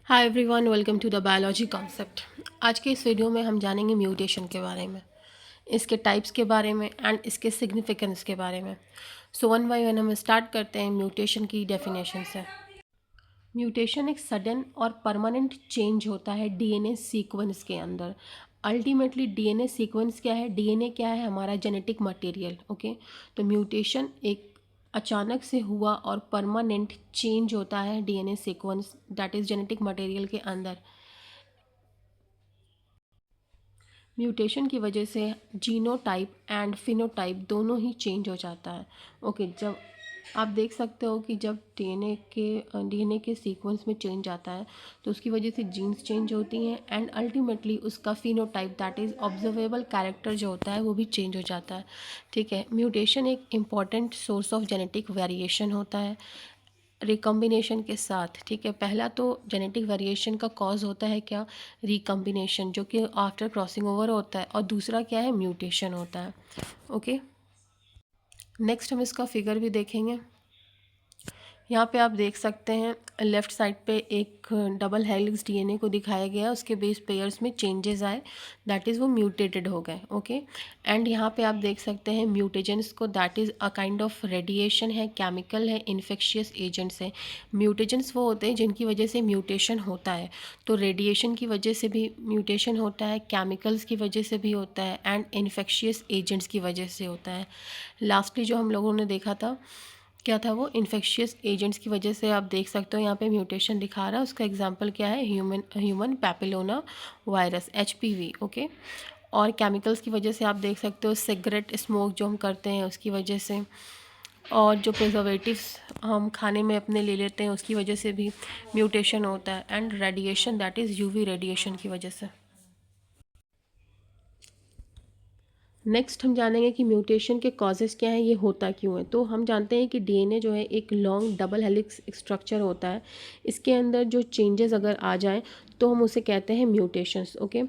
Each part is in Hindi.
Hi everyone, welcome to the biology concept. आज के इस वीडियो में हम जानेंगे म्यूटेशन के बारे में, इसके टाइप्स के बारे में एंड इसके सिग्निफिकेंस के बारे में। सो वन बाय वन हम स्टार्ट करते हैं म्यूटेशन की डेफिनेशन से। म्यूटेशन एक सडन और परमानेंट चेंज होता है डीएनए सीक्वेंस के अंदर। अल्टीमेटली डीएनए सीक्वेंस क्या है? डीएनए क्या है? हमारा जेनेटिक मटेरियल। ओके, तो म्यूटेशन एक अचानक से हुआ और परमानेंट चेंज होता है DNA sequence, that is genetic material के अंदर। म्यूटेशन की वजह से जीनोटाइप एंड फिनोटाइप दोनों ही चेंज हो जाता है। ओके, जब आप देख सकते हो कि जब डीएनए के सीक्वेंस में चेंज आता है तो उसकी वजह से जीन्स चेंज होती हैं एंड अल्टीमेटली उसका phenotype that is observable character जो होता है वो भी चेंज हो जाता है। ठीक है, म्यूटेशन एक important source of genetic variation होता है रिकम्बिनेशन के साथ। ठीक है, पहला तो जेनेटिक वेरिएशन का कॉज होता है क्या? रिकम्बिनेशन, जो कि आफ्टर क्रॉसिंग ओवर होता है, और दूसरा क्या है? म्यूटेशन होता है। ओके, नेक्स्ट हम इसका फिगर भी देखेंगे। यहाँ पे आप देख सकते हैं लेफ़्ट साइड पे एक डबल हेलिक्स डीएनए को दिखाया गया, उसके बेस पेयर्स में चेंजेस आए, दैट इज़ वो म्यूटेटेड हो गए। ओके, एंड यहाँ पे आप देख सकते हैं म्यूटेजेंस को, that is a kind of radiation है, केमिकल है, इन्फेक्शियस एजेंट्स है। म्यूटेजेंस वो होते हैं जिनकी वजह से म्यूटेशन होता है, तो रेडिएशन की वजह से भी म्यूटेशन होता है, केमिकल्स की वजह से भी होता है एंड इन्फेक्शियस एजेंट्स की वजह से होता है। लास्टली जो हम लोगों ने देखा था क्या था? वो इन्फेक्शियस एजेंट्स की वजह से। आप देख सकते हो यहाँ पे म्यूटेशन दिखा रहा है, उसका एग्जांपल क्या है? Human papilloma virus, HPV. Okay, और केमिकल्स की वजह से आप देख सकते हो सिगरेट स्मोक जो हम करते हैं उसकी वजह से, और जो प्रिजर्वेटिव्स हम खाने में अपने ले लेते हैं उसकी वजह से भी म्यूटेशन होता है, and radiation that is UV radiation की वजह से। नेक्स्ट हम जानेंगे कि म्यूटेशन के कॉजेज़ क्या हैं, ये होता क्यों है। तो हम जानते हैं कि डीएनए जो है एक लॉन्ग डबल हेलिक्स स्ट्रक्चर होता है, इसके अंदर जो चेंजेस अगर आ जाएं तो हम उसे कहते हैं mutations. Okay,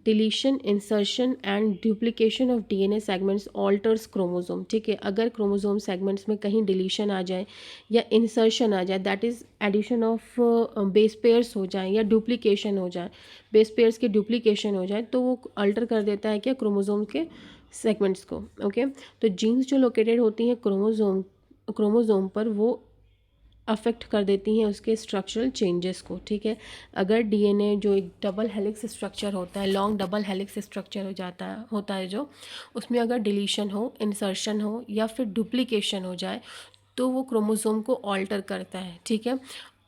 deletion, insertion and duplication of DNA segments alters chromosome. ठीक है, अगर क्रोमोसोम सेगमेंट्स में कहीं डिलीशन आ जाए या इंसर्शन आ जाए, that is addition of base pairs हो जाए या डुप्लीकेशन हो जाए, बेस पेयर्स के डुप्लीकेशन हो जाए, तो वो अल्टर कर देता है क्या? क्रोमोसोम के सेगमेंट्स को। ओके, तो जीन्स जो लोकेटेड होती हैं क्रोमोसोम पर, वो अफेक्ट कर देती हैं उसके स्ट्रक्चरल चेंजेस को। ठीक है, अगर डीएनए जो एक डबल हेलिक्स स्ट्रक्चर होता है, लॉन्ग डबल हेलिक्स स्ट्रक्चर होता है जो, उसमें अगर डिलीशन हो, इंसर्शन हो या फिर डुप्लीकेशन हो जाए तो वो क्रोमोसोम को ऑल्टर करता है। ठीक है,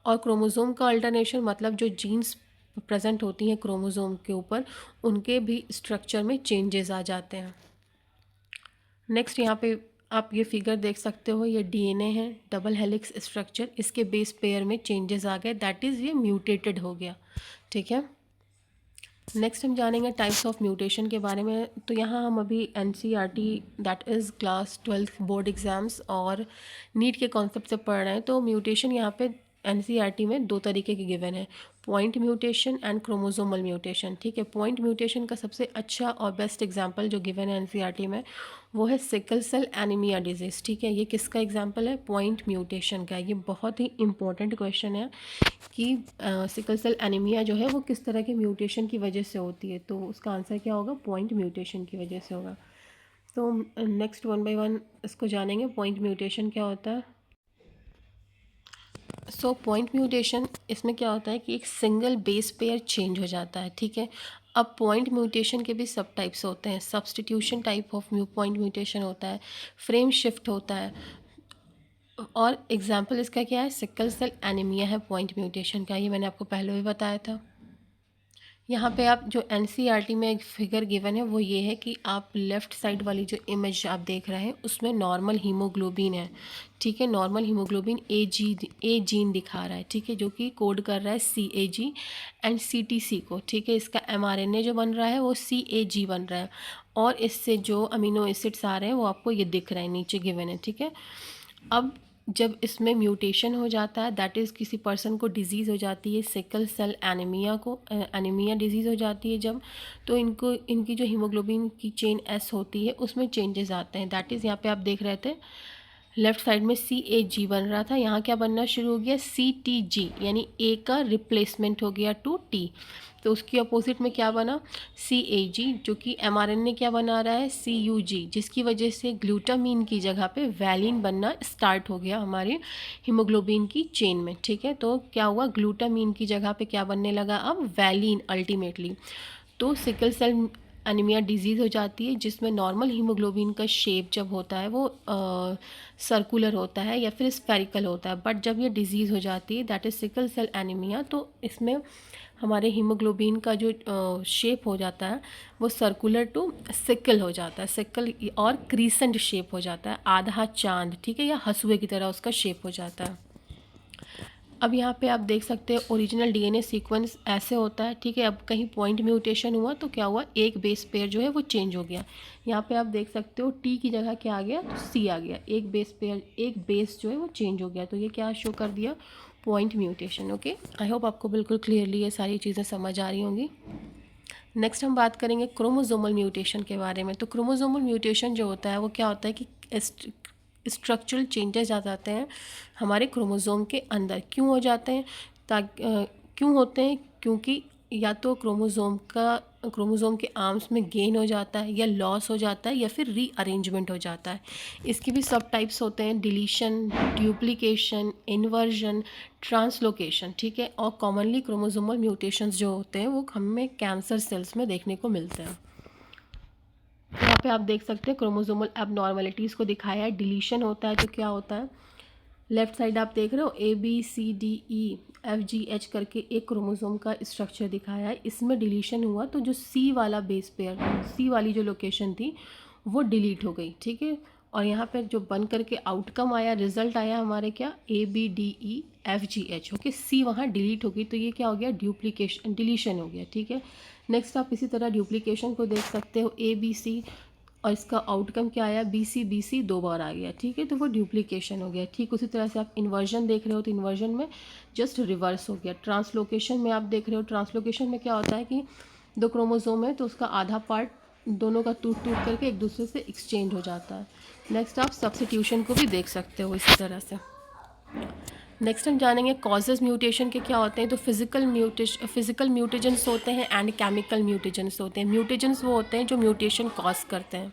और क्रोमोसोम का अल्टरनेशन मतलब जो जीन्स प्रेजेंट होती हैं क्रोमोसोम के ऊपर, उनके भी स्ट्रक्चर में चेंजेस आ जाते हैं। नेक्स्ट यहाँ पे आप ये फिगर देख सकते हो, ये डीएनए है, डबल हेलिक्स स्ट्रक्चर, इसके बेस पेयर में चेंजेस आ गए, दैट इज़ ये म्यूटेटेड हो गया। ठीक है, नेक्स्ट हम जानेंगे टाइप्स ऑफ म्यूटेशन के बारे में। तो यहाँ हम अभी NCERT that is class 12th board exams और नीट के कॉन्सेप्ट से पढ़ रहे हैं। तो म्यूटेशन यहाँ पे एनसीईआरटी में दो तरीके के गिवन है, point mutation and chromosomal mutation. ठीक है, पॉइंट म्यूटेशन का सबसे अच्छा और बेस्ट एग्जांपल जो गिवन है एनसीईआरटी में वो है सिकल सेल एनीमिया डिजीज़। ठीक है, ये किसका एग्जांपल है? पॉइंट म्यूटेशन का। ये बहुत ही इंपॉर्टेंट क्वेश्चन है कि सिकल सेल एनीमिया जो है वो किस तरह के म्यूटेशन की वजह से होती है, तो उसका आंसर क्या होगा? पॉइंट म्यूटेशन की वजह से होगा। तो नेक्स्ट वन बाय वन इसको जानेंगे, पॉइंट म्यूटेशन क्या होता है। सो पॉइंट म्यूटेशन, इसमें क्या होता है कि एक सिंगल बेस पेयर चेंज हो जाता है। ठीक है, अब पॉइंट म्यूटेशन के भी सब टाइप्स होते हैं। Substitution type of point mutation होता है, फ्रेम शिफ्ट होता है, और एग्जांपल इसका क्या है? सिकल सेल एनीमिया है पॉइंट म्यूटेशन का, ये मैंने आपको पहले भी बताया था। यहाँ पे आप जो एनसीईआरटी में एक फिगर गिवन है वो ये है कि आप लेफ़्ट साइड वाली जो इमेज आप देख रहे हैं उसमें नॉर्मल हीमोग्लोबिन है। ठीक है, नॉर्मल हीमोग्लोबिन ए जीन दिखा रहा है। ठीक है, जो कि कोड कर रहा है CAG एंड CTC को। ठीक है, इसका mRNA जो बन रहा है वो CAG बन रहा है, और इससे जो अमीनो एसिड्स आ रहे हैं वो आपको ये दिख रहे हैं, नीचे गिवन है। ठीक है, अब जब इसमें म्यूटेशन हो जाता है, दैट इज़ किसी पर्सन को डिज़ीज़ हो जाती है सिकल सेल एनीमिया डिज़ीज़ हो जाती है जब, तो इनकी जो हीमोग्लोबिन की चेन S होती है उसमें चेंजेस आते हैं, दैट इज़ यहाँ पे आप देख रहे थे लेफ्ट साइड में CAG बन रहा था, यहाँ क्या बनना शुरू हो गया CTG, यानी A का रिप्लेसमेंट हो गया टू T। तो उसकी अपोजिट में क्या बना CAG, जो कि mRNA क्या बना रहा है CUG, जिसकी वजह से ग्लूटामीन की जगह पे वैलिन बनना स्टार्ट हो गया हमारी हीमोग्लोबिन की चेन में। ठीक है, तो क्या हुआ, ग्लूटामीन की जगह पे क्या बनने लगा अब वैलिन अल्टीमेटली। तो सिकल सेल एनीमिया डिजीज़ हो जाती है, जिसमें नॉर्मल हीमोग्लोबिन का शेप जब होता है वो सर्कुलर होता है या फिर स्फेरिकल होता है, बट जब ये डिजीज़ हो जाती है that is sickle cell anaemia, तो इसमें हमारे हीमोग्लोबिन का जो शेप हो जाता है वो सर्कुलर टू सिकल हो जाता है, सिकल और क्रीसेंट शेप हो जाता है, आधा चांद, ठीक है, या हसुए की तरह उसका शेप हो जाता है। अब यहाँ पे आप देख सकते हैं ओरिजिनल DNA सीक्वेंस ऐसे होता है। ठीक है, अब कहीं पॉइंट म्यूटेशन हुआ तो क्या हुआ, एक बेस पेयर जो है वो चेंज हो गया। यहाँ पे आप देख सकते हो T की जगह क्या आ गया, तो C आ गया, एक बेस पेयर, एक बेस जो है वो चेंज हो गया, तो ये क्या शो कर दिया, point mutation. Okay, I hope आपको बिल्कुल क्लियरली ये सारी चीज़ें समझ आ रही होंगी। नेक्स्ट हम बात करेंगे क्रोमोसोमल म्यूटेशन के बारे में। तो क्रोमोसोमल म्यूटेशन जो होता है वो क्या होता है कि स्ट्रक्चरल चेंजेस आ जाते हैं हमारे क्रोमोसोम के अंदर। क्यों हो जाते हैं, क्यों होते हैं, क्योंकि या तो क्रोमोसोम के आर्म्स में गेन हो जाता है, या लॉस हो जाता है, या फिर रीअरेंजमेंट हो जाता है। इसके भी सब टाइप्स होते हैं, डिलीशन, ड्यूप्लीकेशन, इन्वर्जन, ट्रांसलोकेशन। ठीक है, और कॉमनली क्रोमोसोमल म्यूटेशंस जो होते हैं वो हमें कैंसर सेल्स में देखने को मिलते हैं। यहाँ पे आप देख सकते हैं क्रोमोसोमल एबनॉर्मलिटीज़ को दिखाया है। डिलीशन होता है तो क्या होता है, लेफ्ट साइड आप देख रहे हो ABCDEFGH करके एक क्रोमोसोम का स्ट्रक्चर दिखाया है। इसमें डिलीशन हुआ तो जो C वाला बेस पेयर, C वाली जो लोकेशन थी वो डिलीट हो गई। ठीक है, और यहाँ पर जो बन करके आउटकम आया, रिजल्ट आया हमारे क्या ABDEFGH। ओके, C वहाँ डिलीट हो गई तो ये क्या हो गया, ड्यूप्लीकेशन, डिलीशन हो गया। ठीक है, नेक्स्ट आप इसी तरह ड्यूप्लीकेशन को देख सकते हो ABC, और इसका आउटकम क्या आया BC दो बार आ गया। ठीक है, तो वो ड्यूप्लीकेशन हो गया। ठीक उसी तरह से आप इन्वर्जन देख रहे हो तो इन्वर्जन में जस्ट रिवर्स हो गया। ट्रांसलोकेशन में आप देख रहे हो, ट्रांसलोकेशन में क्या होता है कि दो क्रोमोसोम है तो उसका आधा पार्ट दोनों का टूट करके एक दूसरे से एक्सचेंज हो जाता है। नेक्स्ट आप सब्स्टिट्यूशन को भी देख सकते हो इसी तरह से। नेक्स्ट हम जानेंगे कॉजेज म्यूटेशन के क्या होते हैं। तो फिजिकल म्यूटेजेंस होते हैं एंड केमिकल म्यूटेजेंस होते हैं। म्यूटेजेंस वो होते हैं जो म्यूटेशन कॉज करते हैं।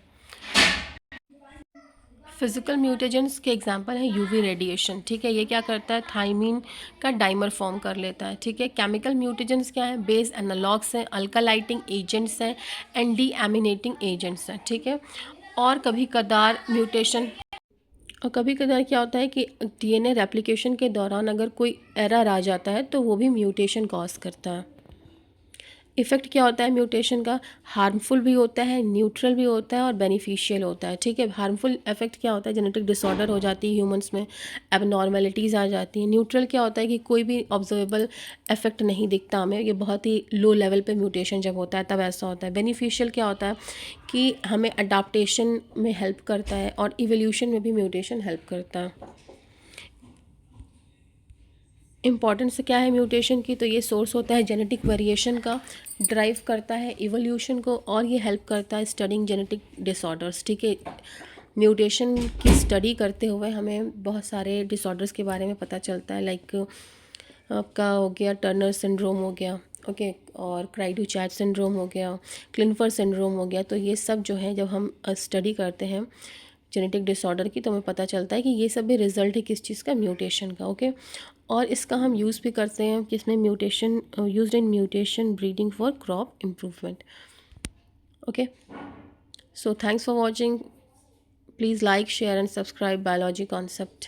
फिजिकल म्यूटेजेंस के एग्जांपल है UV रेडिएशन। ठीक है, ये क्या करता है, थाइमीन का डाइमर फॉर्म कर लेता है। ठीक है, केमिकल म्यूटेजेंस क्या है, बेस एनालॉग्स हैं, अल्कालाइटिंग एजेंट्स हैं, एंड डीएमिनेटिंग एजेंट्स हैं। ठीक है, और कभी कदार म्यूटेशन, और कभी कदार क्या होता है कि DNA रेप्लिकेशन के दौरान अगर कोई एरर आ जाता है तो वो भी म्यूटेशन कॉज करता है। इफ़ेक्ट क्या होता है म्यूटेशन का, हार्मफुल भी होता है, न्यूट्रल भी होता है, और बेनिफिशियल होता है। ठीक है, हार्मफुल इफेक्ट क्या होता है, जेनेटिक डिसऑर्डर हो जाती है ह्यूमंस में, एबनॉर्मेलिटीज़ आ जाती हैं। न्यूट्रल क्या होता है कि कोई भी ऑब्जर्वेबल इफेक्ट नहीं दिखता हमें, ये बहुत ही लो लेवल पे म्यूटेशन जब होता है तब ऐसा होता है। बेनिफिशियल क्या होता है कि हमें अडाप्टेशन में हेल्प करता है, और इवोल्यूशन में भी म्यूटेशन हेल्प करता है। इम्पॉर्टेंस क्या है म्यूटेशन की, तो ये सोर्स होता है जेनेटिक वेरिएशन का, ड्राइव करता है इवोल्यूशन को, और ये हेल्प करता है स्टडिंग जेनेटिक डिसऑर्डर्स। ठीक है, म्यूटेशन की स्टडी करते हुए हमें बहुत सारे डिसऑर्डर्स के बारे में पता चलता है, लाइक आपका हो गया टर्नर सिंड्रोम हो गया, ओके, और क्राइडो-चैट सिंड्रोम हो गया, क्लिनफर सिंड्रोम हो गया। तो ये सब जो है जब हम स्टडी करते हैं जेनेटिक डिसऑर्डर की तो हमें पता चलता है कि ये सब भी रिजल्ट है किस चीज़ का, म्यूटेशन का। ओके, और इसका हम यूज़ भी करते हैं जिसमें mutation used in mutation breeding for crop improvement. Okay, so thanks for watching, please like, share and subscribe biology concept.